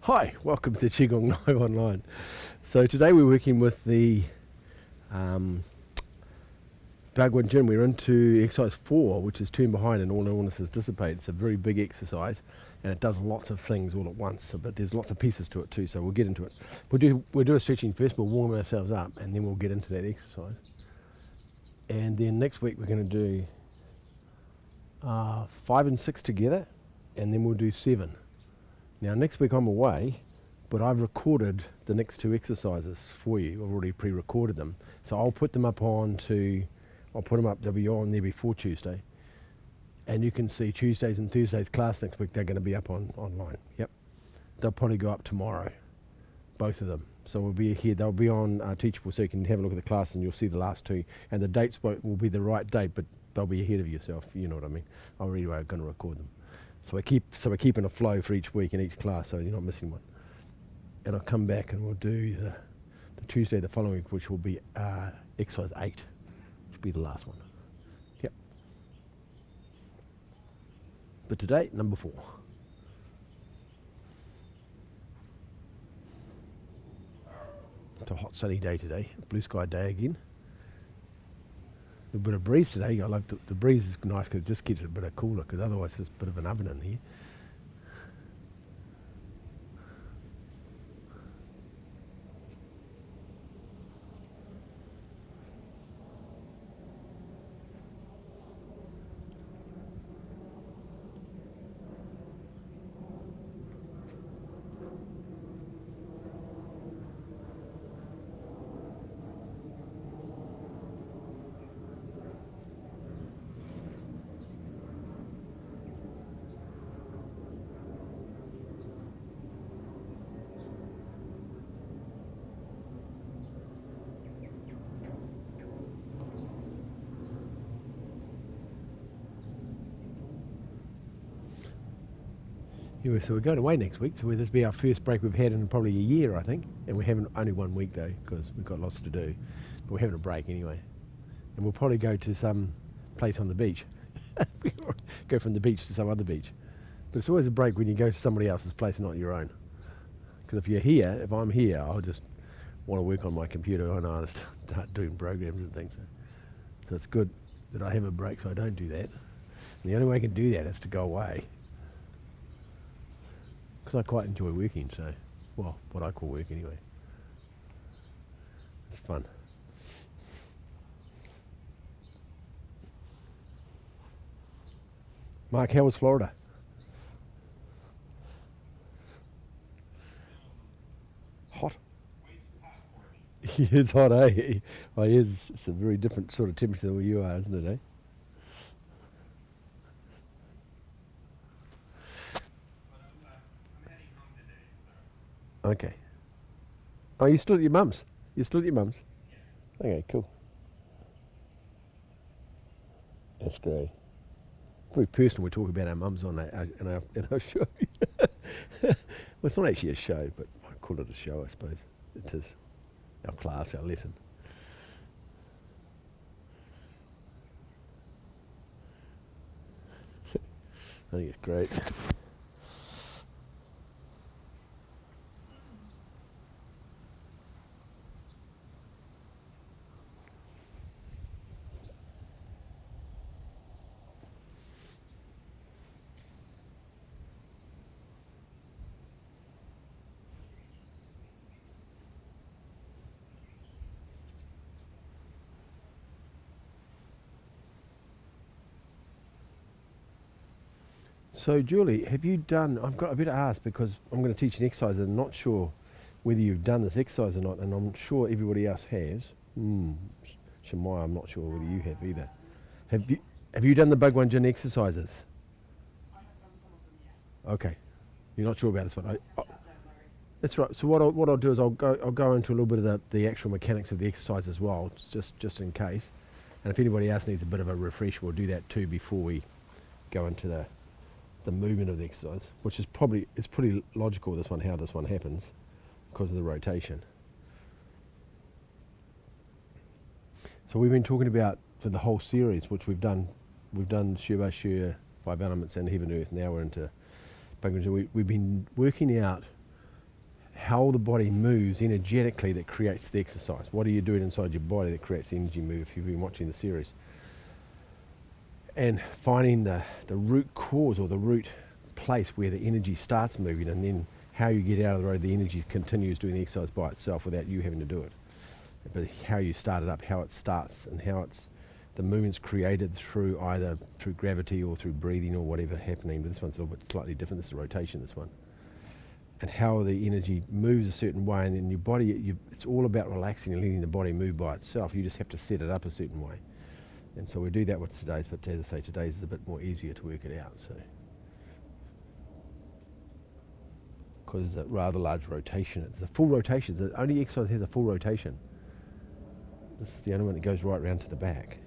Hi, welcome to Qigong Live Online. So today we're working with the Bhagwan Jin. We're into exercise 4, which is Turn Behind and All Illnesses Dissipate. It's a very big exercise and it does lots of things all at once, but there's lots of pieces to it too, so we'll get into it. We'll do a stretching first, we'll warm ourselves up and then we'll get into that exercise. And then next week we're going to do 5 and 6 together, and then we'll do 7. Now next week I'm away, but I've recorded the next 2 exercises for you. I've already pre-recorded them. So I'll put them up they'll be on there before Tuesday. And you can see Tuesdays and Thursdays class next week, they're going to be up online. Yep. They'll probably go up tomorrow, both of them. So we'll be here, they'll be on Teachable, so you can have a look at the class and you'll see the last 2. And the dates will be the right date, but they'll be ahead of yourself, you know what I mean. I'm really going to record them. So we're keeping a flow for each week in each class, so you're not missing one. And I'll come back and we'll do the Tuesday the following week, which will be exercise 8, which will be the last one. Yep. But today, number 4. It's a hot sunny day today, blue sky day again. A bit of breeze today. I like the breeze is nice because it just keeps it a bit cooler, because otherwise it's a bit of an oven in here. Yeah, so we're going away next week, so this will be our first break we've had in probably a year, I think. And we're having only 1 week though, because we've got lots to do. But we're having a break anyway. And we'll probably go to some place on the beach. Go from the beach to some other beach. But it's always a break when you go to somebody else's place and not your own. Because if I'm here, I'll just want to work on my computer and I'll start doing programs and things. So it's good that I have a break so I don't do that. And the only way I can do that is to go away. Because I quite enjoy working, so, well, what I call work anyway. It's fun. Mark, how was Florida? Hot? It's hot, eh? Oh, it's a very different sort of temperature than where you are, isn't it, eh? Okay. Oh, you're still at your mum's? You're still at your mum's? Yeah. Okay, cool. That's great. Very personal. We talk about our mums on in our show. Well, it's not actually a show, but I call it a show, I suppose. It is our class, our lesson. I think it's great. So Julie, have you done, I've got a bit to ask because I'm going to teach an exercise and I'm not sure whether you've done this exercise or not, and I'm sure everybody else has. Shamai, I'm not sure whether you have either. Have you done the Bhagwan Jin exercises? I have done some of them, yeah. Okay. You're not sure about this one? That's right. So what I'll do is I'll go into a little bit of the actual mechanics of the exercise as well, just in case. And if anybody else needs a bit of a refresh, we'll do that too before we go into the movement of the exercise, which is it's pretty logical, how this one happens because of the rotation. So we've been talking about for the whole series, which we've done Shiva, Shur, 5 elements and heaven and earth. Now we're into Bhagwan Jin. We've been working out how the body moves energetically that creates the exercise. What are you doing inside your body that creates the energy move if you've been watching the series? And finding the root cause or the root place where the energy starts moving, and then how you get out of the road, the energy continues doing the exercise by itself without you having to do it. But how you start it up, how it starts, and how the movement's created through either through gravity or through breathing or whatever happening. But this one's a little bit slightly different. This is rotation, this one. And how the energy moves a certain way, and then your body, it's all about relaxing and letting the body move by itself. You just have to set it up a certain way. And so we do that with today's, but as I say, today's is a bit more easier to work it out. So, because it's a rather large rotation. It's a full rotation. The only exercise has a full rotation. This is the only one that goes right round to the back.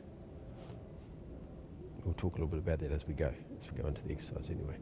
We'll talk a little bit about that as we go into the exercise anyway.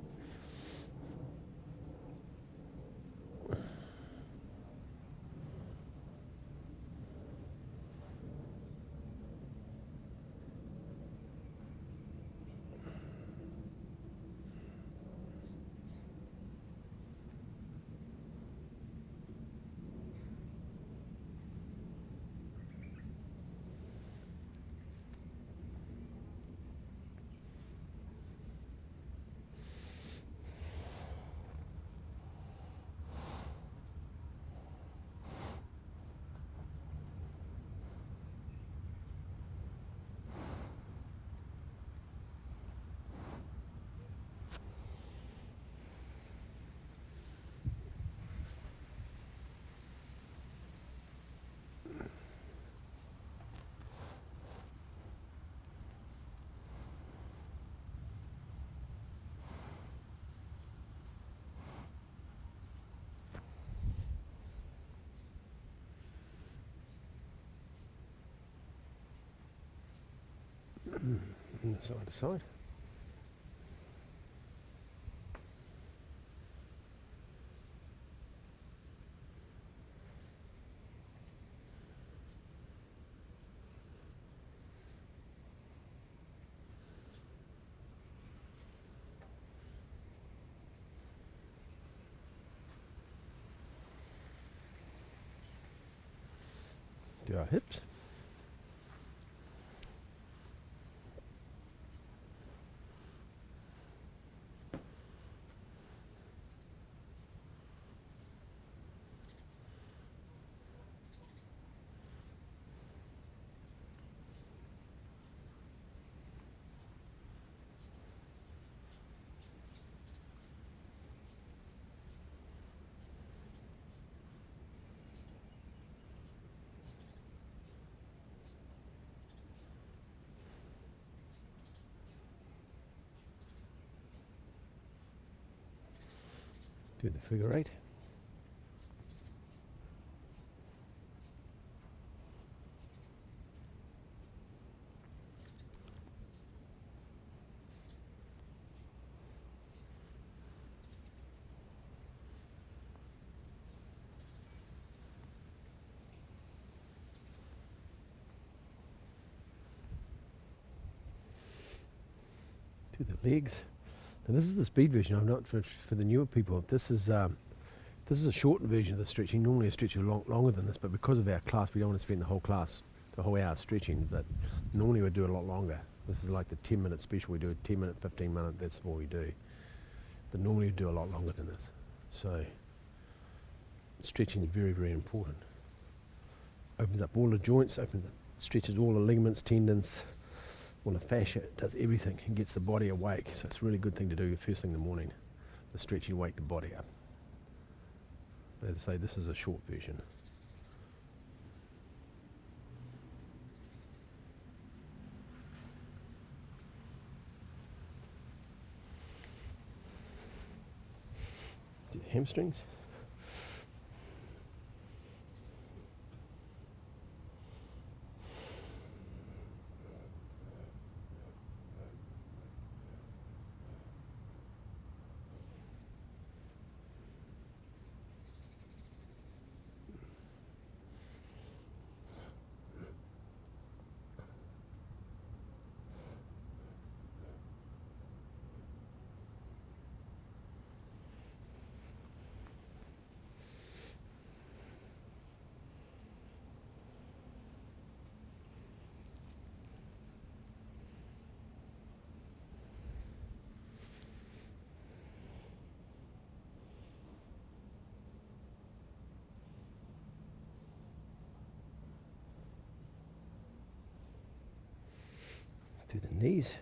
And side to side. Do our hips. Do the figure eight. Do the legs. And this is the speed version. I'm not for the newer people. This is a shortened version of the stretching. Normally I stretch a lot longer than this, but because of our class, we don't want to spend the whole class, the whole hour stretching. But normally we do it a lot longer. This is like the 10-minute special. We do a 10-minute, 15-minute. That's what we do. But normally we do a lot longer than this. So stretching is very, very important. Opens up all the joints. Stretches all the ligaments, tendons. All the fascia, it does everything and gets the body awake. So it's a really good thing to do first thing in the morning. The stretching wake the body up. But as I say, this is a short version. Do the hamstrings. through the knees.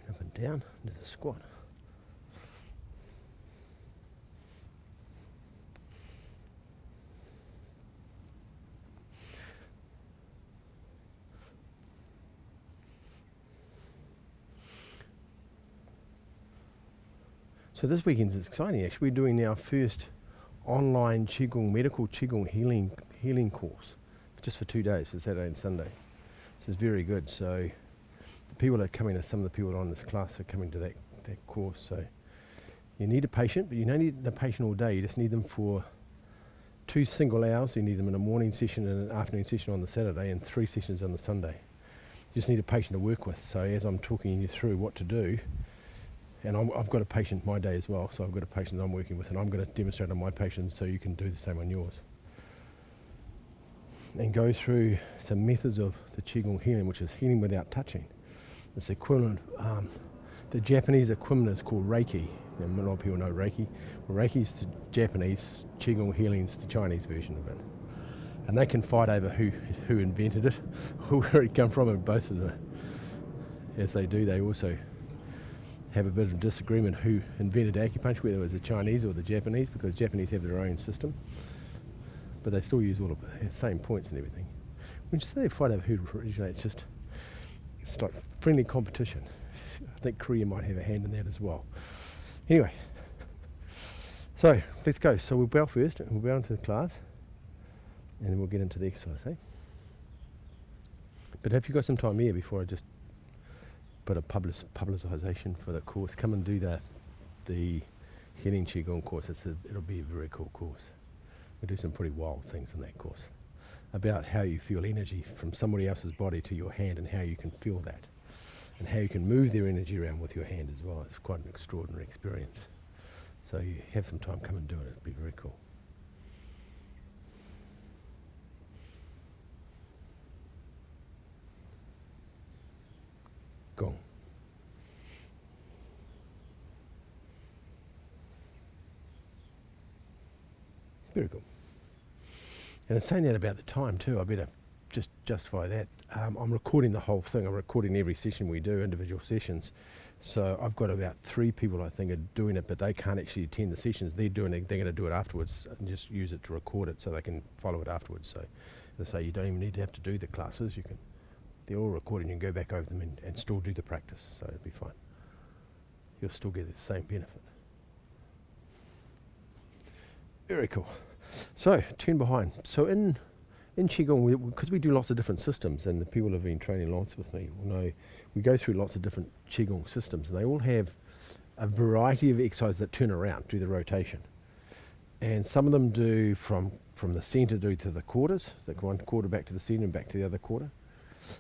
Up and down into the squat. So this weekend is exciting actually. We're doing our first online medical Qigong healing course just for 2 days, for Saturday and Sunday. So it's very good. So the people that are coming, some of the people on this class are coming to that course. So you need a patient, but you don't need a patient all day. You just need them for 2 single hours. You need them in a morning session and an afternoon session on the Saturday and 3 sessions on the Sunday. You just need a patient to work with. So as I'm talking you through what to do, and I've got a patient my day as well, so I've got a patient that I'm working with, and I'm going to demonstrate on my patients so you can do the same on yours. And go through some methods of the Qigong healing, which is healing without touching. It's equivalent, the Japanese equivalent is called Reiki, and a lot of people know Reiki. Well, Reiki is the Japanese, Qigong healing is the Chinese version of it. And they can fight over who invented it, where it came from, and both of them, as they do, they also have a bit of disagreement who invented acupuncture, whether it was the Chinese or the Japanese, because Japanese have their own system, but they still use all of the same points and everything. When you say they fight over who originates, it's like friendly competition. I think Korea might have a hand in that as well. Anyway, so let's go. So we'll bow first, and we'll bow into the class, and then we'll get into the exercise, eh? But have you got some time here before I just put a publicisation for the course? Come and do the healing Qigong course. It'll be a very cool course. We do some pretty wild things in that course about how you feel energy from somebody else's body to your hand, and how you can feel that, and how you can move their energy around with your hand as well. It's quite an extraordinary experience. So you have some time, come and do it. It'll be very cool. Gong. Very good. And I'm saying that about the time too. I better just justify that. I'm recording the whole thing. I'm recording every session we do, individual sessions. So I've got about 3 people I think are doing it, but they can't actually attend the sessions. They're going to do it afterwards and just use it to record it so they can follow it afterwards. So as I say, you don't even need to have to do the classes. They're all recorded. You can go back over them and still do the practice. So it'll be fine. You'll still get the same benefit. Very cool. So turn behind. So in Qigong, because we do lots of different systems, and the people who have been training lots with me will know we go through lots of different Qigong systems, and they all have a variety of exercises that turn around, do the rotation. And some of them do from the centre to the quarters, like one quarter back to the centre and back to the other quarter.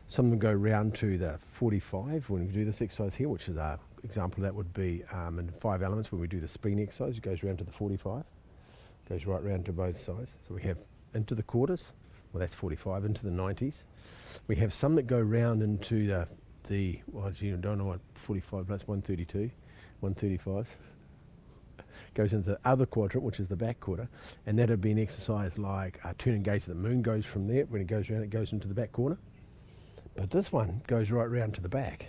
Some of them go round to the 45 when we do this exercise here, which is our example. That would be in 5 elements when we do the spleen exercise. It goes round to the 45, goes right round to both sides. So we have into the quarters, well that's 45, into the 90s. We have some that go round into I don't know what, 45 plus 132, 135. Goes into the other quadrant, which is the back quarter, and that would be an exercise like turn and gaze. The moon goes from there. When it goes around, it goes into the back corner. But this one goes right round to the back,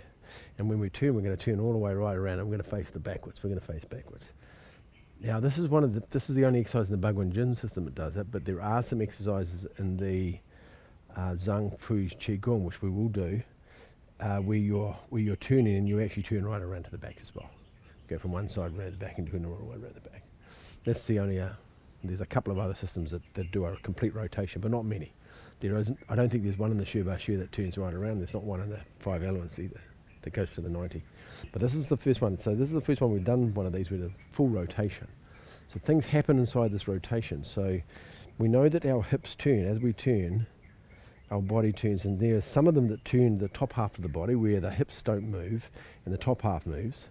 and when we turn, we're going to turn all the way right around, and we're going to face backwards. We're going to face backwards. Now, this is the only exercise in the Bhagwan Jin system that does it, but there are some exercises in the Zhang Fu's Qigong, which we will do, where you're turning and you actually turn right around to the back as well. Go from one side around the back and turn all the way around the back. That's the only. There's a couple of other systems that do a complete rotation, but not many. There isn't. I don't think there's one in the Shu that turns right around. There's not one in the 5 elements either that goes to the 90. But this is the first one. So this is the first one we've done one of these with a full rotation. So things happen inside this rotation. So we know that our hips turn. As we turn, our body turns, and there are some of them that turn the top half of the body where the hips don't move and the top half moves.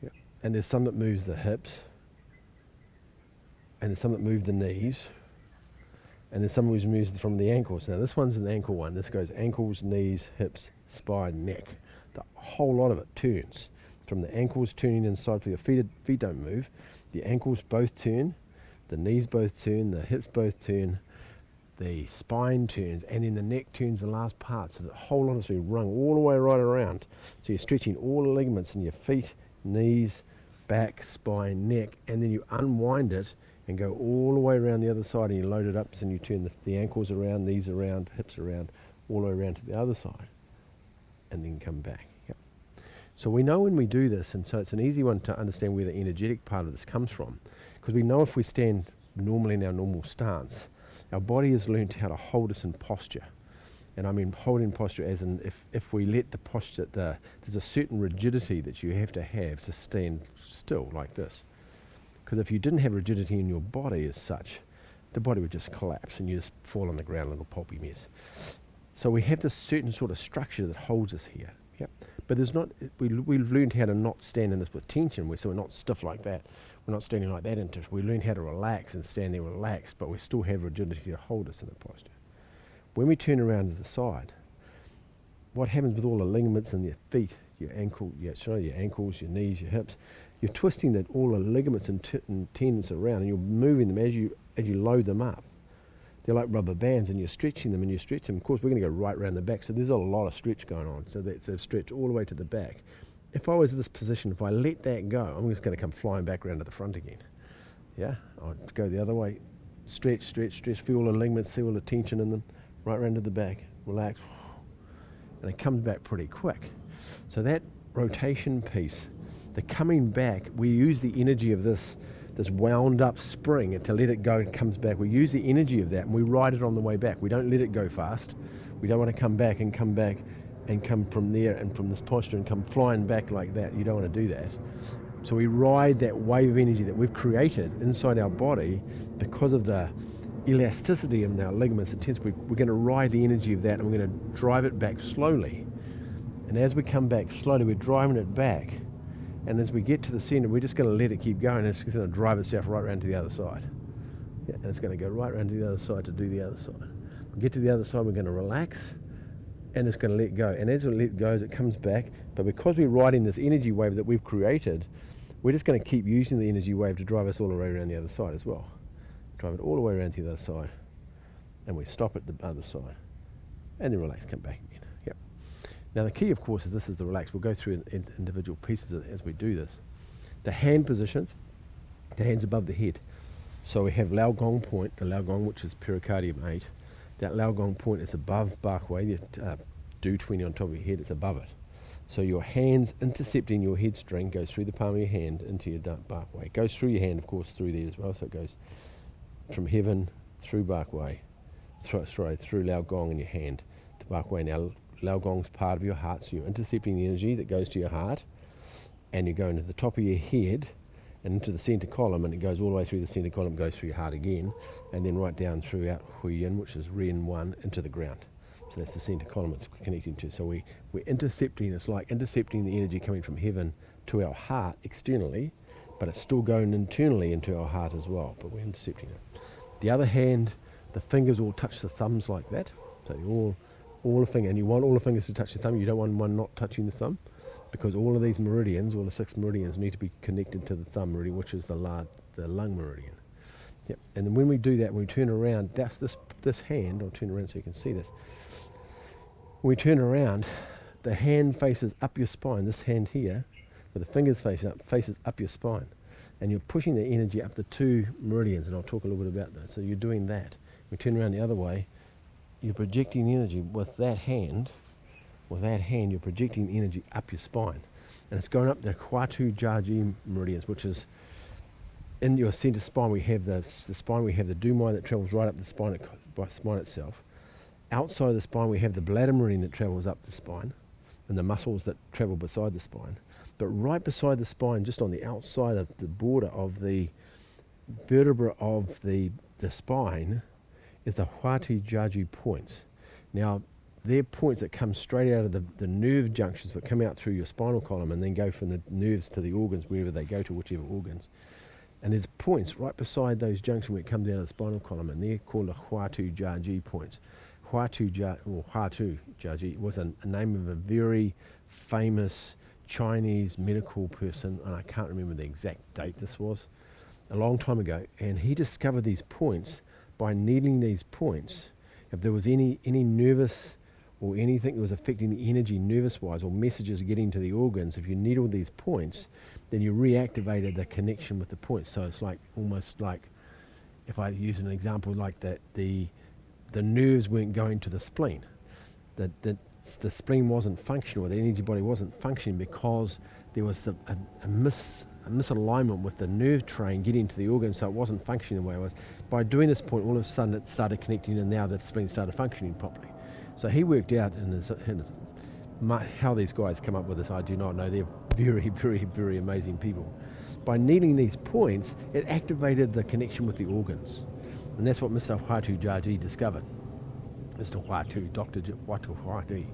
Yep. And there's some that moves the hips, and there's some that move the knees, and there's some which moves from the ankles. Now this one's an ankle one. This goes ankles, knees, hips, spine, neck. The whole lot of it turns. From the ankles turning inside, for your feet don't move. The ankles both turn, the knees both turn, the hips both turn, the spine turns, and then the neck turns the last part. So the whole lot is being wrung all the way right around. So you're stretching all the ligaments in your feet, knees, back, spine, neck, and then you unwind it and go all the way around the other side, and you load it up, and you turn the ankles around, knees around, hips around, all the way around to the other side, and then come back. Yep. So we know when we do this, and so it's an easy one to understand where the energetic part of this comes from, because we know if we stand normally in our normal stance, our body has learned how to hold us in posture. And I mean holding posture as in if we let the posture, there's a certain rigidity that you have to stand still like this. Because if you didn't have rigidity in your body as such, the body would just collapse and you just fall on the ground, a little pulpy mess. So we have this certain sort of structure that holds us here. Yep. But there's not. We've learned how to not stand in this with tension, so we're not stiff like that. We're not standing like that into it. We learned how to relax and stand there relaxed, but we still have rigidity to hold us in the posture. When we turn around to the side, what happens with all the ligaments in your feet, your ankles, your knees, your hips, you're twisting all the ligaments and tendons around, and you're moving them as you load them up. They're like rubber bands, and you're stretching them, and you stretch them. Of course, we're going to go right around the back, so there's a lot of stretch going on. So that's a stretch all the way to the back. If I was in this position, if I let that go, I'm just going to come flying back around to the front again. Yeah, I'll go the other way, stretch, feel all the ligaments, feel all the tension in them, right around to the back, relax, and it comes back pretty quick. So that rotation piece, the coming back, we use the energy of this wound up spring, and to let it go, it comes back. We use the energy of that, and we ride it on the way back. We don't let it go fast. We don't want to come back and come from there and from this posture and come flying back like that. You don't want to do that. So we ride that wave of energy that we've created inside our body because of the elasticity in our ligaments and tendons. We're going to ride the energy of that, and we're going to drive it back slowly. And as we come back slowly, we're driving it back. And as we get to the center, we're just going to let it keep going. It's going to drive itself right around to the other side. Yeah, and it's going to go right around to the other side to do the other side. We get to the other side, we're going to relax, and it's going to let go. And as it let go, it comes back. But because we're riding this energy wave that we've created, we're just going to keep using the energy wave to drive us all the way around the other side as well. Drive it all the way around to the other side, and we stop at the other side, and then relax, come back again. Yep. Now the key, of course, is this is the relax. We'll go through individual pieces as we do this. The hand positions, the hands above the head. So we have Lao Gong point, the Lao Gong, which is pericardium 8. That Lao Gong point is above Barkway, Do 20 on top of your head, it's above it. So your hands intercepting your head string goes through the palm of your hand into your Barkway. It goes through your hand, of course, through there as well. So it goes from heaven through Barkway, through Lao Gong in your hand to Barkway. Now Lao Gong's part of your heart, so you're intercepting the energy that goes to your heart, and you're going to the top of your head and into the center column, and it goes all the way through the center column, goes through your heart again, and then right down throughout Huiyin, which is Ren 1, into the ground. So that's the center column it's connecting to. So we're intercepting, it's like intercepting the energy coming from heaven to our heart externally, but it's still going internally into our heart as well, but we're intercepting it. The other hand, the fingers all touch the thumbs like that. So all the finger, and you want all the fingers to touch the thumb. You don't want one not touching the thumb, because all of these meridians, all the 6 meridians, need to be connected to the thumb meridian, which is the lung meridian. Yep. And then when we do that, when we turn around, that's this hand. I'll turn around so you can see this. When we turn around, the hand faces up your spine. This hand here, with the fingers facing up, faces up your spine. And you're pushing the energy up the 2 meridians, and I'll talk a little bit about that. So you're doing that. We turn around the other way, you're projecting energy with that hand. With that hand, you're projecting energy up your spine. And it's going up the Huatuo Jiaji meridians, which is in your center spine. We have the spine, we have the Duan that travels right up the spine itself. outside of the spine we have the bladder meridian that travels up the spine and the muscles that travel beside the spine. But right beside the spine, just on the outside of the border of the vertebra of the spine, is the Huatuo Jiaji points. Now, they're points that come straight out of the nerve junctions that come out through your spinal column and then go from the nerves to the organs, wherever they go to, whichever organs. And there's points right beside those junctions where it comes out of the spinal column, and they're called the Huatuo Jiaji points. Huatuo Jiaji was a name of a very famous Chinese medical person, and I can't remember the exact date this was, a long time ago, and he discovered these points by needling these points. If there was any nervous or anything that was affecting the energy nervous-wise or messages getting to the organs, if you needled these points, then you reactivated the connection with the points. So it's like almost like, if I use an example like that, the nerves weren't going to the spleen. The spleen wasn't functional, the energy body wasn't functioning because there was a misalignment with the nerve train getting to the organ, so it wasn't functioning the way it was. By doing this point, all of a sudden it started connecting, and now the spleen started functioning properly. So he worked out how these guys come up with this, I do not know. They're very, very, very amazing people. By needling these points, it activated the connection with the organs. And that's what Mr. Huatuo Jiaji discovered. Mr. Huatuo, Dr. Huatuo.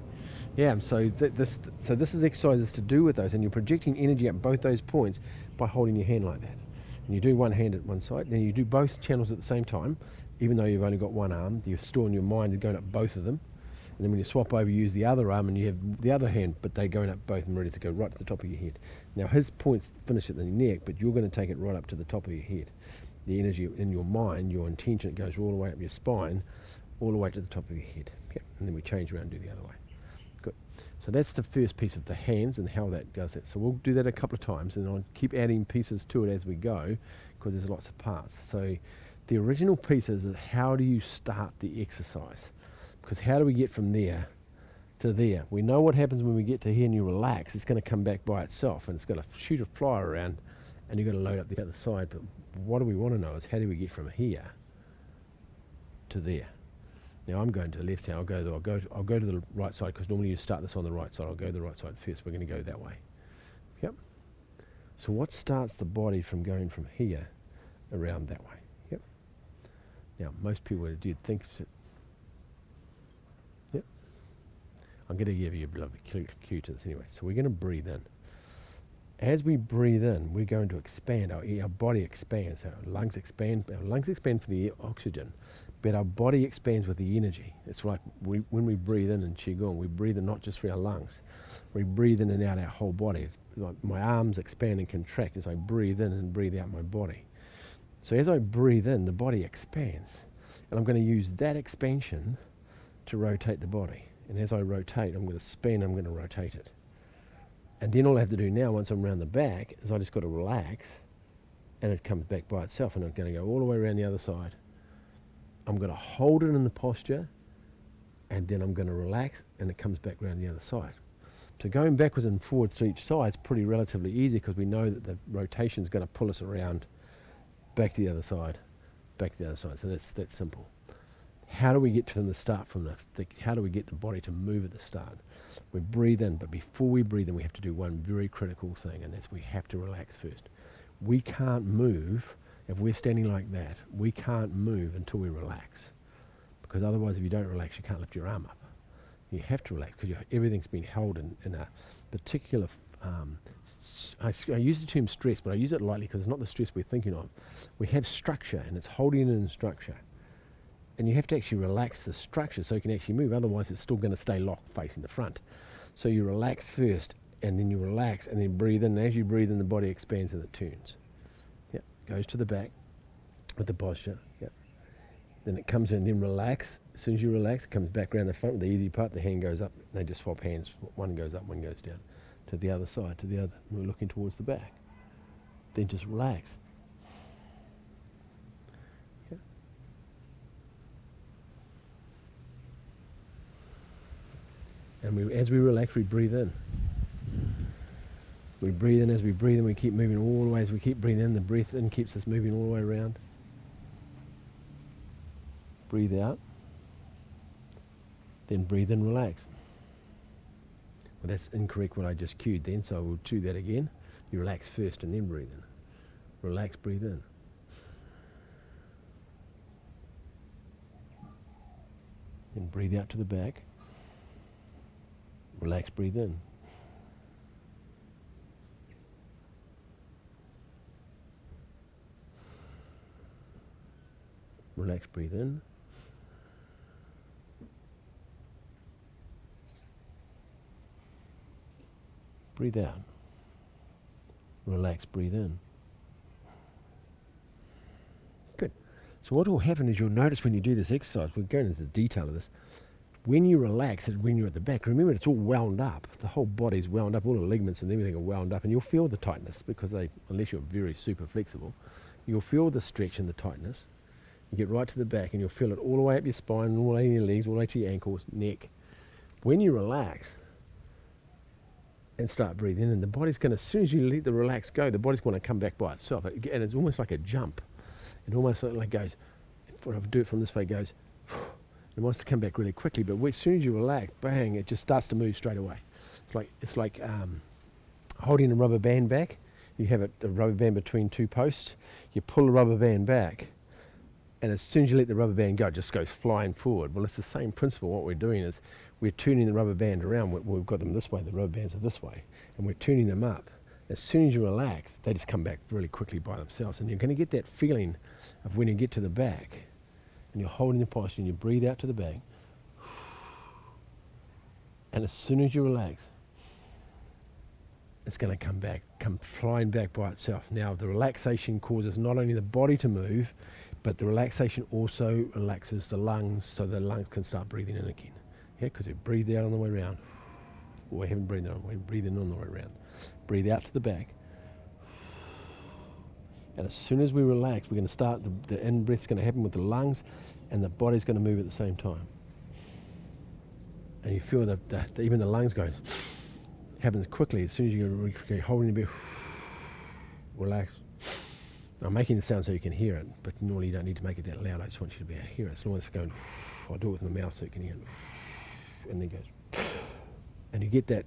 Yeah, so this is exercises to do with those, and you're projecting energy at both those points by holding your hand like that. And you do one hand at one side, then you do both channels at the same time, even though you've only got one arm. You're storing your mind going up both of them. And then when you swap over, you use the other arm and you have the other hand, but they're going up both meridians to go right to the top of your head. Now his points finish at the neck, but you're going to take it right up to the top of your head. The energy in your mind, your intention, it goes all the way up your spine, all the way to the top of your head. Okay. And then we change around and do the other way. Good. So that's the first piece of the hands and how that does it. So we'll do that a couple of times, and I'll keep adding pieces to it as we go, because there's lots of parts. So the original pieces is how do you start the exercise? Because how do we get from there to there? We know what happens when we get to here and you relax. It's going to come back by itself, and it's going to shoot a fly around, and you've got to load up the other side. But what do we want to know is how do we get from here to there? Now I'm going to the left hand. I'll go to the right side, because normally you start this on the right side. I'll go to the right side first. We're going to go that way. Yep. So what starts the body from going from here around that way? Yep. Now most people do think. Yep. I'm going to give you a bit of a cue to this anyway. So we're going to breathe in. As we breathe in, we're going to expand. Our body expands. Our lungs expand. Our lungs expand for the oxygen, but our body expands with the energy. It's like when we breathe in Qigong, we breathe in not just for our lungs. We breathe in and out our whole body. Like my arms expand and contract as I breathe in and breathe out my body. So as I breathe in, the body expands. And I'm going to use that expansion to rotate the body. And as I rotate, I'm going to spin, I'm going to rotate it. And then all I have to do now, once I'm around the back, is I just got to relax, and it comes back by itself, and I'm going to go all the way around the other side. I'm going to hold it in the posture, and then I'm going to relax, and it comes back around the other side. So going backwards and forwards to each side is pretty relatively easy, because we know that the rotation is going to pull us around back to the other side, back to the other side. So that's simple. How do we get from the start, how do we get the body to move at the start? We breathe in, but before we breathe in, we have to do one very critical thing, and that's we have to relax first. We can't move, if we're standing like that, we can't move until we relax. Because otherwise, if you don't relax, you can't lift your arm up. You have to relax, because everything's been held in a particular, I use the term stress, but I use it lightly because it's not the stress we're thinking of. We have structure, and it's holding it in structure. And you have to actually relax the structure so you can actually move, otherwise it's still going to stay locked facing the front. So you relax first, and then you relax, and then breathe in. And as you breathe in, the body expands and it turns. Yep, goes to the back with the posture. Yep. Then it comes in, then relax. As soon as you relax, it comes back around the front with the easy part. The hand goes up. They just swap hands. One goes up, one goes down. To the other side, to the other. We're looking towards the back. Then just relax. And as we relax, we breathe in. We breathe in as we breathe in, we keep moving all the way. As we keep breathing in, the breath in keeps us moving all the way around. Breathe out. Then breathe in, relax. Well, that's incorrect what I just cued then, so we'll cue that again. You relax first and then breathe in. Relax, breathe in. Then breathe out to the back. Relax, breathe in. Relax, breathe in. Breathe out. Relax, breathe in. Good. So what will happen is you'll notice when you do this exercise, we're going into the detail of this, when you relax and when you're at the back, remember it's all wound up. The whole body's wound up, all the ligaments and everything are wound up, and you'll feel the tightness because unless you're very super flexible, you'll feel the stretch and the tightness. You get right to the back and you'll feel it all the way up your spine, all the way in your legs, all the way to your ankles, neck. When you relax and start breathing in, the body's going to, as soon as you let the relax go, the body's going to come back by itself. And it's almost like a jump. It almost like goes, if I do it from this way, it goes, it wants to come back really quickly, but as soon as you relax, bang, it just starts to move straight away. It's like holding a rubber band back. You have a rubber band between two posts. You pull the rubber band back, and as soon as you let the rubber band go, it just goes flying forward. Well, it's the same principle. What we're doing is we're turning the rubber band around. We've got them this way, the rubber bands are this way, and we're turning them up. As soon as you relax, they just come back really quickly by themselves, and you're going to get that feeling of when you get to the back, and you're holding the posture, and you breathe out to the back, and as soon as you relax, it's going to come flying back by itself. Now, the relaxation causes not only the body to move, but the relaxation also relaxes the lungs, so the lungs can start breathing in again. Yeah, because we breathe out on the way around. Well, we haven't breathed out, we're breathing on the way around. Breathe out to the back. And as soon as we relax, we're going to start, the in-breath's going to happen with the lungs, and the body's going to move at the same time. And you feel that even the lungs go, happens quickly. As soon as you're holding the breath, relax. I'm making the sound so you can hear it, but normally you don't need to make it that loud. I just want you to be able to hear it. As long as it's going, I'll do it with my mouth so you can hear it. And then goes, and you get that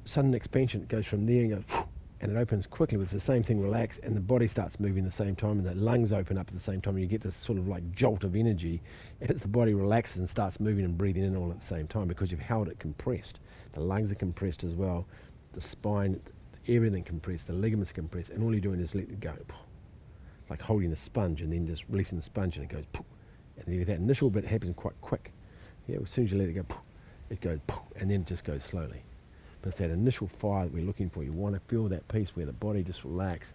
sudden expansion. It goes from there and goes, and it opens quickly. It's the same thing, relax, and the body starts moving at the same time, and the lungs open up at the same time, and you get this sort of like jolt of energy, and as the body relaxes and starts moving and breathing in all at the same time, because you've held it compressed. The lungs are compressed as well, the spine, everything compressed, the ligaments compressed, and all you're doing is let it go. Like holding a sponge and then just releasing the sponge, and it goes, and then that initial bit happens quite quick. Yeah, as soon as you let it go, it goes, and then it just goes slowly. But it's that initial fire that we're looking for. You want to feel that piece where the body just relax.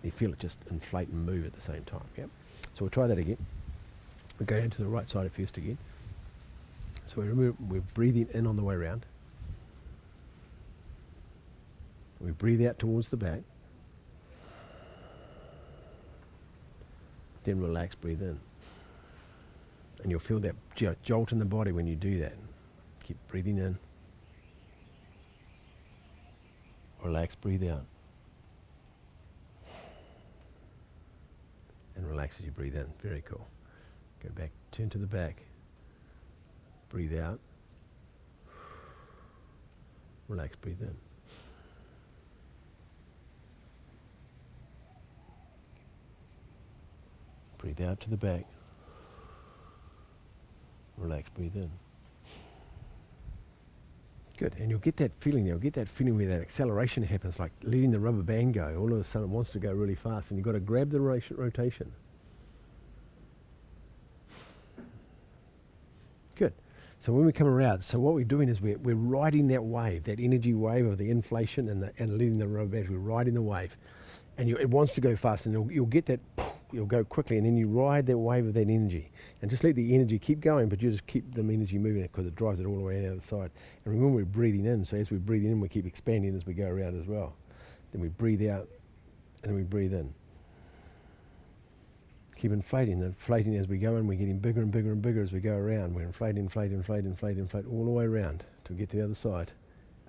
You feel it just inflate and move at the same time. Yep. So we'll try that again. We'll go down to the right side first again. So we're breathing in on the way around. We breathe out towards the back. Then relax, breathe in. And you'll feel that jolt in the body when you do that. Keep breathing in. Relax, breathe out. And relax as you breathe in. Very cool. Go back, turn to the back. Breathe out. Relax, breathe in. Breathe out to the back. Relax, breathe in. Good, and you'll get that feeling there. You'll get that feeling where that acceleration happens, like letting the rubber band go. All of a sudden it wants to go really fast, and you've got to grab the rotation. Good. So when we come around, so what we're doing is we're riding that wave, that energy wave of the inflation and letting the rubber band. We're riding the wave, and it wants to go fast, and you'll get that. You'll go quickly, and then you ride that wave of that energy, and just let the energy keep going, but you just keep the energy moving because it drives it all the way to the other side. And remember, we're breathing in, so as we're breathing in, we keep expanding as we go around as well. Then we breathe out, and then we breathe in. Keep inflating as we go in. We're getting bigger and bigger and bigger as we go around. We're inflate all the way around to get to the other side.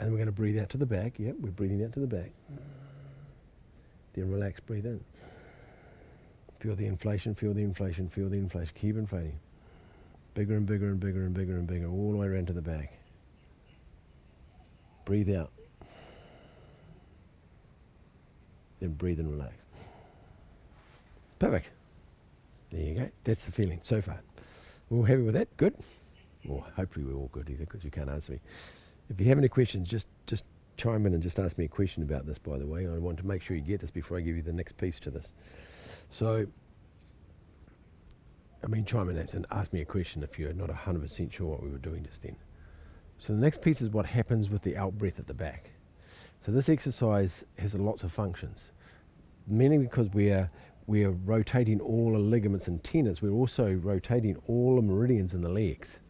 And then we're going to breathe out to the back. Yep, we're breathing out to the back. Then relax, breathe in. Feel the inflation, feel the inflation, feel the inflation. Keep inflating. Bigger and bigger and bigger and bigger and bigger, all the way around to the back. Breathe out. Then breathe and relax. Perfect. There you go. That's the feeling so far. We're all happy with that? Good? Well, hopefully we're all good either, because you can't answer me. If you have any questions, just chime in and just ask me a question about this, by the way. I want to make sure you get this before I give you the next piece to this. So, chime in and ask me a question if you're not 100% sure what we were doing just then. So the next piece is what happens with the out-breath at the back. So this exercise has lots of functions, mainly because we are rotating all the ligaments and tendons. We're also rotating all the meridians in the legs,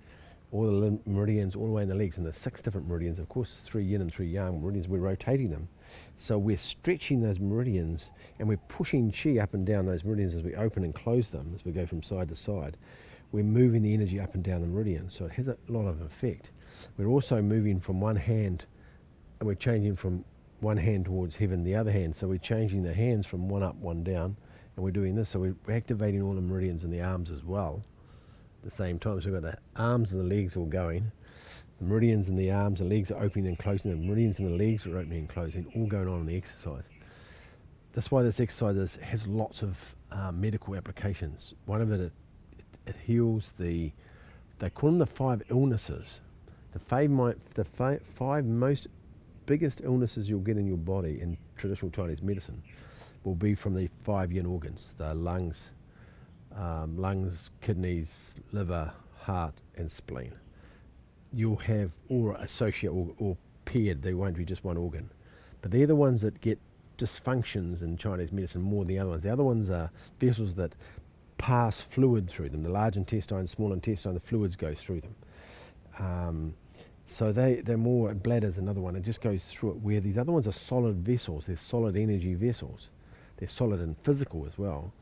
all the meridians all the way in the legs, and there's 6 different meridians, of course, 3 yin and 3 yang meridians. We're rotating them. So we're stretching those meridians, and we're pushing chi up and down those meridians as we open and close them, as we go from side to side. We're moving the energy up and down the meridians, so it has a lot of effect. We're also moving from one hand, and we're changing from one hand towards heaven, the other hand. So we're changing the hands from one up, one down, and we're doing this. So we're activating all the meridians in the arms as well at the same time. So we've got the arms and the legs all going. The meridians in the arms and legs are opening and closing. The meridians in the legs are opening and closing, all going on in the exercise. That's why this exercise has lots of medical applications. One of it heals they call them the 5 illnesses. The five most biggest illnesses you'll get in your body in traditional Chinese medicine will be from the 5 yin organs: the lungs, kidneys, liver, heart, and spleen. You'll have or associate or paired. They won't be just one organ, but they're the ones that get dysfunctions in Chinese medicine more than the other ones. The other ones are vessels that pass fluid through them. The large intestine, small intestine, the fluids go through them. So they're more, and bladder's another one. It just goes through it, where these other ones are solid vessels. They're solid energy vessels. They're solid and physical as well.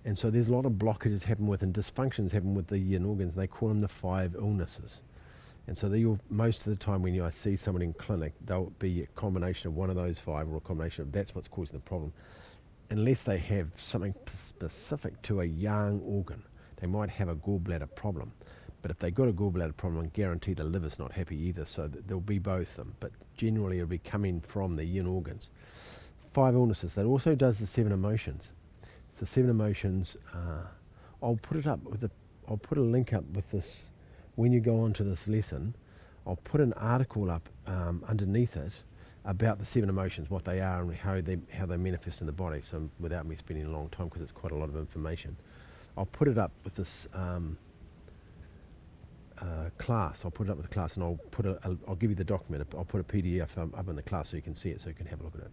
And so there's a lot of blockages happen with, and dysfunctions happen with the yin organs. They call them the 5 illnesses. And so most of the time when I see someone in clinic, they'll be a combination of one of those 5, or a combination of that's what's causing the problem. Unless they have something specific to a yang organ, they might have a gallbladder problem. But if they've got a gallbladder problem, I guarantee the liver's not happy either, so there'll be both of them. But generally it'll be coming from the yin organs. 5 illnesses. That also does the 7 emotions. The 7 emotions, I'll put a link up with this. When you go on to this lesson, I'll put an article up underneath it about the 7 emotions, what they are and how they manifest in the body. So without me spending a long time, because it's quite a lot of information, I'll put it up with this class. I'll put it up with the class, and I'll give you the document. I'll put a PDF up in the class so you can see it, so you can have a look at it.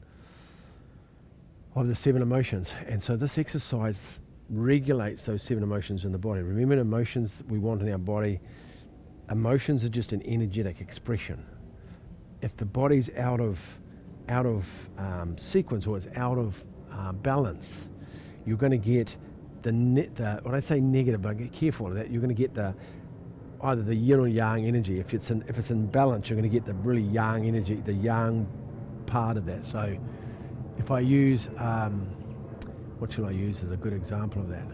Of the 7 emotions, and so this exercise regulates those 7 emotions in the body. Remember, the emotions we want in our body. Emotions are just an energetic expression. If the body's out of sequence, or it's out of balance, you're going to get when I say negative, but get careful of that. You're going to get either the yin or yang energy. If it's in balance, you're going to get the really yang energy, the yang part of that. So if I use, what should I use as a good example of that?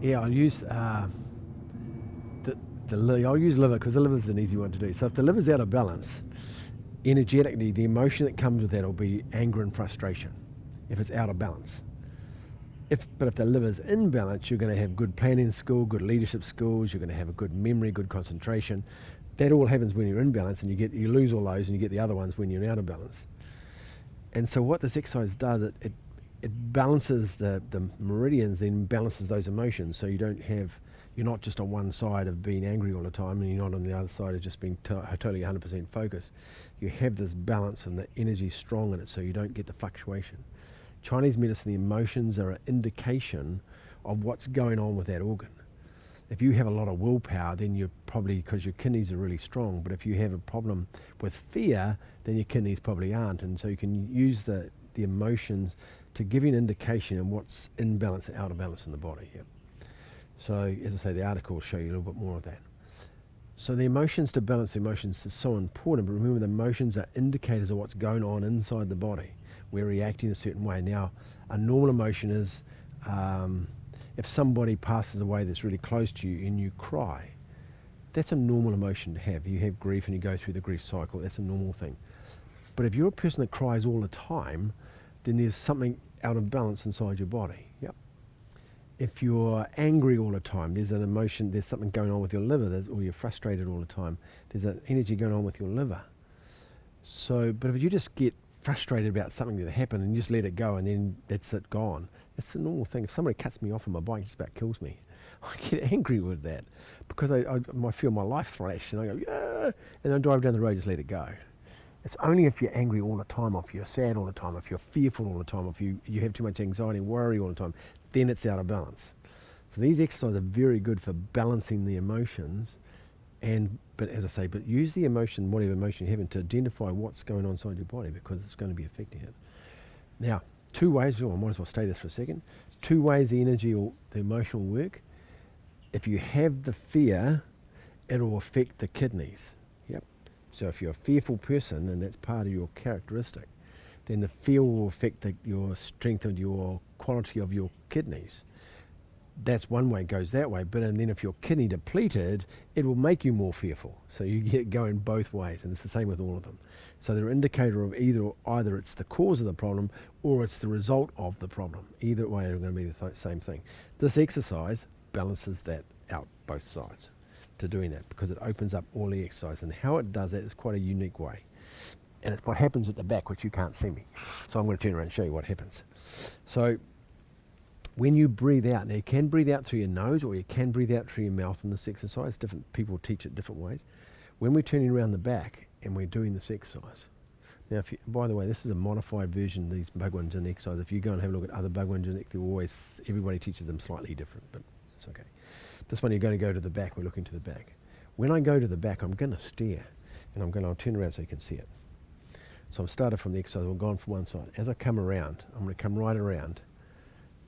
Yeah, I'll use I'll use liver, because the liver's an easy one to do. So if the liver's out of balance, energetically, the emotion that comes with that will be anger and frustration, if it's out of balance. But if the liver's in balance, you're going to have good planning skills, good leadership skills, you're going to have a good memory, good concentration. That all happens when you're in balance, and you lose all those, and you get the other ones when you're out of balance. And so what this exercise does, it balances the meridians, then balances those emotions, so you're not just on one side of being angry all the time, and you're not on the other side of just being totally 100% focused. You have this balance, and the energy's strong in it, so you don't get the fluctuation. Chinese medicine, the emotions are an indication of what's going on with that organ. If you have a lot of willpower, then you're probably, because your kidneys are really strong, but if you have a problem with fear, then your kidneys probably aren't. And so you can use the emotions to give you an indication of what's in balance and out of balance in the body. Yeah. So as I say, the article will show you a little bit more of that. So the emotions, to balance the emotions, is so important, but remember, the emotions are indicators of what's going on inside the body. We're reacting a certain way. Now, a normal emotion is if somebody passes away that's really close to you and you cry, that's a normal emotion to have. You have grief and you go through the grief cycle, that's a normal thing. But if you're a person that cries all the time, then there's something out of balance inside your body. Yep. If you're angry all the time, there's an emotion, there's something going on with your liver, or you're frustrated all the time, there's an energy going on with your liver. So, but if you just get frustrated about something that happened and you just let it go and then that's it gone, that's a normal thing. If somebody cuts me off on my bike, it just about kills me. I get angry with that because I feel my life flash and I go, yeah, and I drive down the road, just let it go. It's only if you're angry all the time, or if you're sad all the time, if you're fearful all the time, if you have too much anxiety and worry all the time, then it's out of balance. So these exercises are very good for balancing the emotions, but as I say, but use the emotion, whatever emotion you're having, to identify what's going on inside your body, because it's going to be affecting it. Now, 2 ways, I might as well stay this for a second, 2 ways the energy or the emotional work. If you have the fear, it'll affect the kidneys. Yep. So if you're a fearful person, and that's part of your characteristic, then the fear will affect your strength and your quality of your kidneys. That's one way, it goes that way. But and then if you're kidney depleted, it will make you more fearful. So you get going both ways, and it's the same with all of them. So they're an indicator of either it's the cause of the problem or it's the result of the problem. Either way, they're going to be the same thing. This exercise balances that out, both sides, to doing that, because it opens up all the exercise. And how it does that is quite a unique way. And it's what happens at the back, which you can't see me. So I'm going to turn around and show you what happens. So when you breathe out, now you can breathe out through your nose or you can breathe out through your mouth in this exercise. Different people teach it different ways. When we're turning around the back and we're doing this exercise, now, by the way, this is a modified version of these Bhagwan Jin exercises. If you go and have a look at other Bhagwan Jin, everybody teaches them slightly different, but it's okay. This one, you're going to go to the back. We're looking to the back. When I go to the back, I'm going to stare, and I'll turn around so you can see it. So I'm started from the exercise. I've gone from one side. As I come around, I'm going to come right around,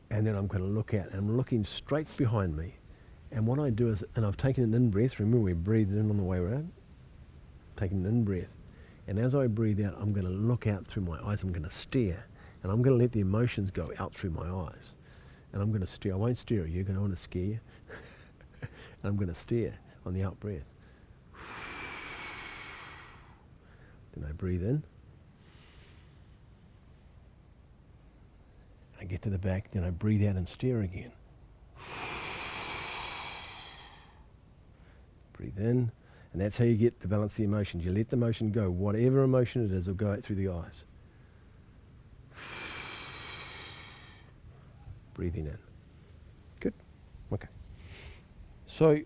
and then I'm going to look out, and I'm looking straight behind me. And what I do is, and I've taken an in-breath. Remember, we breathed in on the way around. Taking an in-breath. And as I breathe out, I'm going to look out through my eyes. I'm going to stare, and I'm going to let the emotions go out through my eyes. And I'm going to stare. I won't stare at you, because I want to scare you. And I'm going to stare on the out breath. Then I breathe in. I get to the back, then I breathe out and stare again. Breathe in, and that's how you get to balance the emotions. You let the emotion go. Whatever emotion it is, will go out through the eyes. Breathing in. Good? Okay. So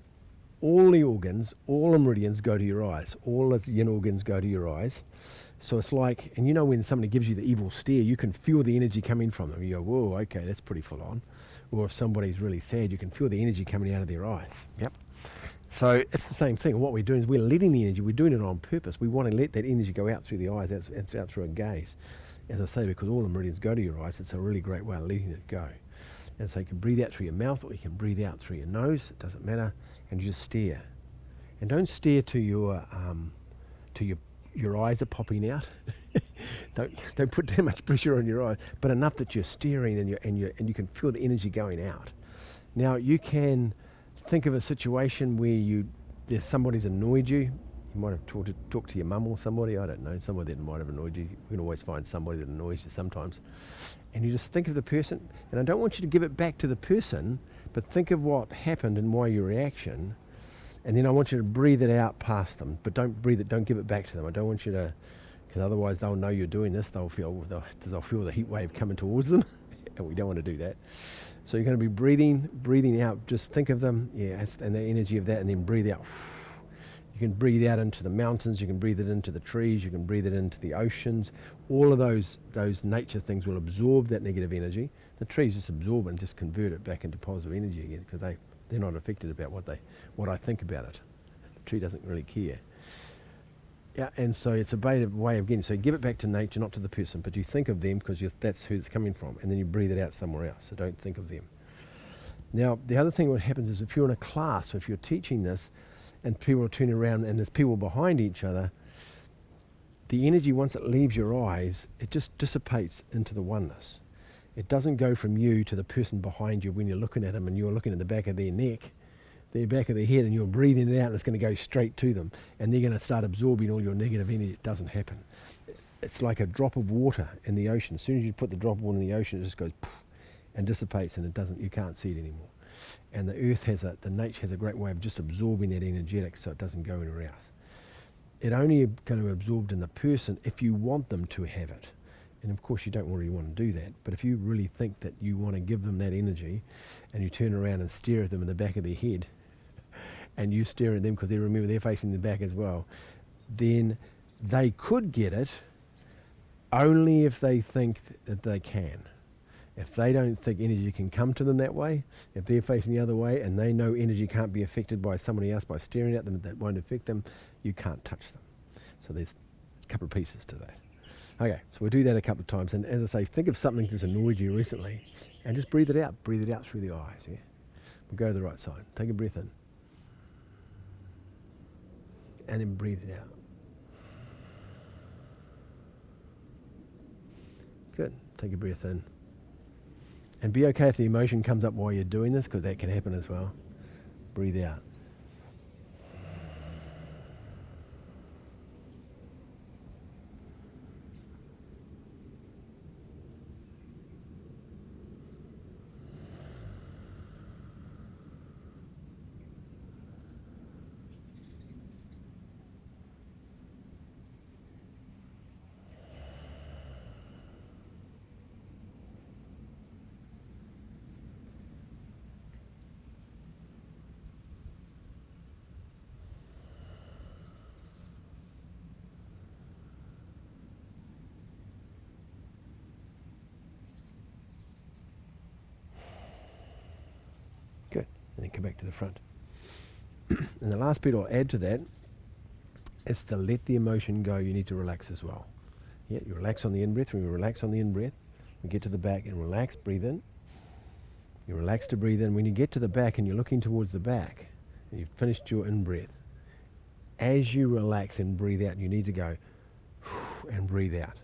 all the organs, all the meridians go to your eyes. All the yin organs go to your eyes. So it's like, and you know when somebody gives you the evil stare, you can feel the energy coming from them. You go, whoa, okay, that's pretty full on. Or if somebody's really sad, you can feel the energy coming out of their eyes. Yep. So it's the same thing. What we're doing is we're letting the energy, we're doing it on purpose. We want to let that energy go out through the eyes, it's out through a gaze. As I say, because all the meridians go to your eyes, it's a really great way of letting it go. And so you can breathe out through your mouth or you can breathe out through your nose, it doesn't matter, and you just stare. And don't stare to your eyes are popping out. don't put too much pressure on your eyes, but enough that you're staring and you can feel the energy going out. Now you can think of a situation where there's somebody's annoyed you. You might have talked to your mum or somebody, I don't know, somebody that might have annoyed you. You can always find somebody that annoys you sometimes. And you just think of the person, and I don't want you to give it back to the person, but think of what happened and why your reaction, and then I want you to breathe it out past them, but don't give it back to them. I don't want you to, because otherwise they'll know you're doing this, they'll feel the heat wave coming towards them, and we don't want to do that. So you're going to be breathing out, just think of them, and the energy of that, and then breathe out. You can breathe out into the mountains, you can breathe it into the trees, you can breathe it into the oceans. All of those nature things will absorb that negative energy. The trees just absorb it and just convert it back into positive energy again, because they're not affected about what I think about it. The tree doesn't really care. Yeah, and so it's a way of getting. So you give it back to nature, not to the person, but you think of them because that's who it's coming from, and then you breathe it out somewhere else. So don't think of them. Now, the other thing what happens is if you're in a class, if you're teaching this, and people are turning around and there's people behind each other, the energy, once it leaves your eyes, it just dissipates into the oneness. It doesn't go from you to the person behind you when you're looking at them and you're looking at the back of their neck, the back of their head, and you're breathing it out, and it's going to go straight to them, and they're going to start absorbing all your negative energy. It doesn't happen. It's like a drop of water in the ocean. As soon as you put the drop of water in the ocean, it just goes poof, and dissipates, and you can't see it anymore. And the earth the nature has a great way of just absorbing that energetic so it doesn't go anywhere else. It only going to be absorbed in the person if you want them to have it. And of course you don't really want to do that, but if you really think that you want to give them that energy, and you turn around and stare at them in the back of their head, and you stare at them because they're facing the back as well, then they could get it only if they think that they can. If they don't think energy can come to them that way, if they're facing the other way and they know energy can't be affected by somebody else by staring at them, that won't affect them, you can't touch them. So there's a couple of pieces to that. Okay, so we'll do that a couple of times. And as I say, think of something that's annoyed you recently and just breathe it out. Breathe it out through the eyes. Yeah? We'll go to the right side. Take a breath in. And then breathe it out. Good. Take a breath in. And be okay if the emotion comes up while you're doing this, because that can happen as well. Breathe out. Good. And then come back to the front. And the last bit I'll add to that is to let the emotion go. You need to relax as well. Yeah, you relax on the in-breath. When you relax on the in-breath, we get to the back and relax, breathe in. You relax to breathe in. When you get to the back and you're looking towards the back, and you've finished your in-breath, as you relax and breathe out, you need to go and breathe out.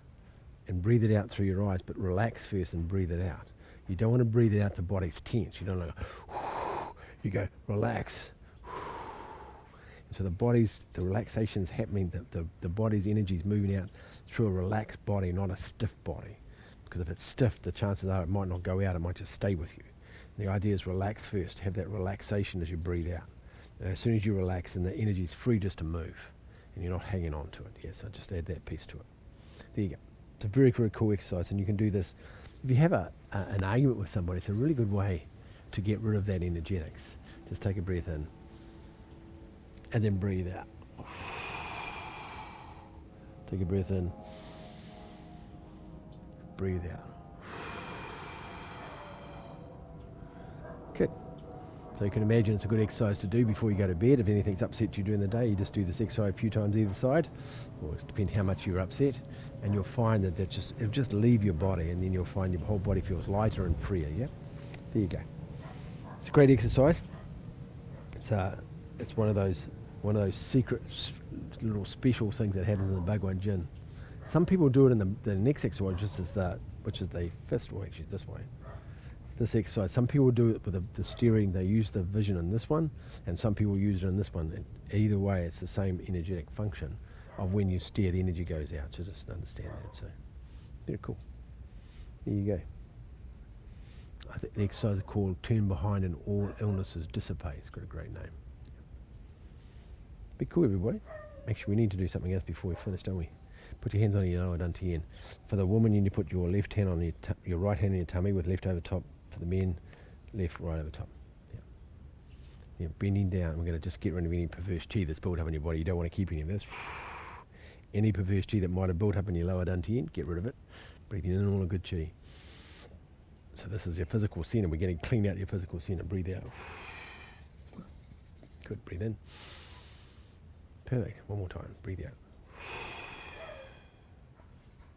And breathe it out through your eyes, but relax first and breathe it out. You don't want to breathe it out, the body's tense. You don't want to go, you go, relax. So the relaxation's happening, the body's energy is moving out through a relaxed body, not a stiff body. Because if it's stiff, the chances are it might not go out, it might just stay with you. The idea is relax first, have that relaxation as you breathe out. And as soon as you relax, then the energy is free just to move, and you're not hanging on to it. Yeah, so just add that piece to it. There you go. It's a very, very cool exercise, and you can do this. If you have an argument with somebody, it's a really good way to get rid of that energetics. Just take a breath in, and then breathe out. Take a breath in, breathe out. Good. So you can imagine it's a good exercise to do before you go to bed. If anything's upset you during the day, you just do this exercise a few times either side, or it depends how much you're upset, and you'll find that it'll just leave your body, and then you'll find your whole body feels lighter and freer. Yeah, there you go. It's a great exercise. It's one of those secret little special things that happen in the Bhagwan Jin. Some people do it in the next exercise, which is the fist, or actually this way. This exercise, some people do it with the steering, they use the vision in this one, and some people use it in this one. And either way, it's the same energetic function of when you steer, the energy goes out, so just understand that. So, very cool. There you go. I think the exercise is called Turn Behind and All Illnesses Dissipate. It's got a great name. Be cool, everybody. Actually, we need to do something else before we finish, don't we? Put your hands on your lower dantian. For the woman, you need to put your left hand on your right hand on your tummy with left over top. For the men, left, right over top. Yeah. Yeah, bending down. We're going to just get rid of any perverse chi that's built up in your body. You don't want to keep any of this. Any perverse chi that might have built up in your lower dantian, get rid of it. Breathing in all the good chi. So this is your physical center. We're going to clean out your physical center. Breathe out. Good. Breathe in. Perfect. One more time. Breathe out.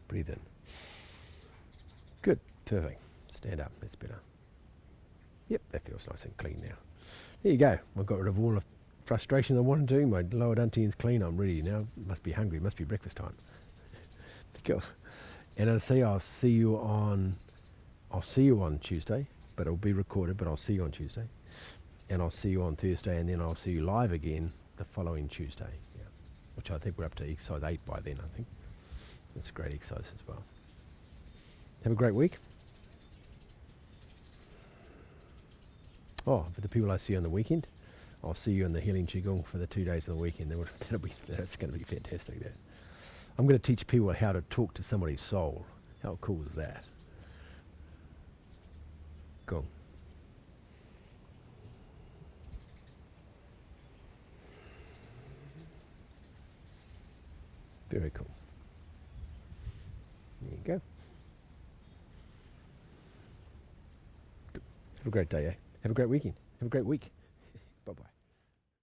Breathe in. Good. Perfect. Stand up. That's better. Yep, that feels nice and clean now. There you go. I've got rid of all the frustration I wanted to. My lower dantian's clean. I'm ready now. Must be hungry. Must be breakfast time. Cool. And I'll see you on I'll see you on Tuesday, but it'll be recorded, but I'll see you on Tuesday. And I'll see you on Thursday, and then I'll see you live again the following Tuesday, which I think we're up to exercise 8 by then, I think. That's a great exercise as well. Have a great week. Oh, for the people I see on the weekend, I'll see you in the Healing Qigong for the 2 days of the weekend. That's going to be fantastic. That I'm going to teach people how to talk to somebody's soul. How cool is that? Cool. Very cool. There you go. Good. Have a great day, eh? Have a great weekend. Have a great week. Bye-bye.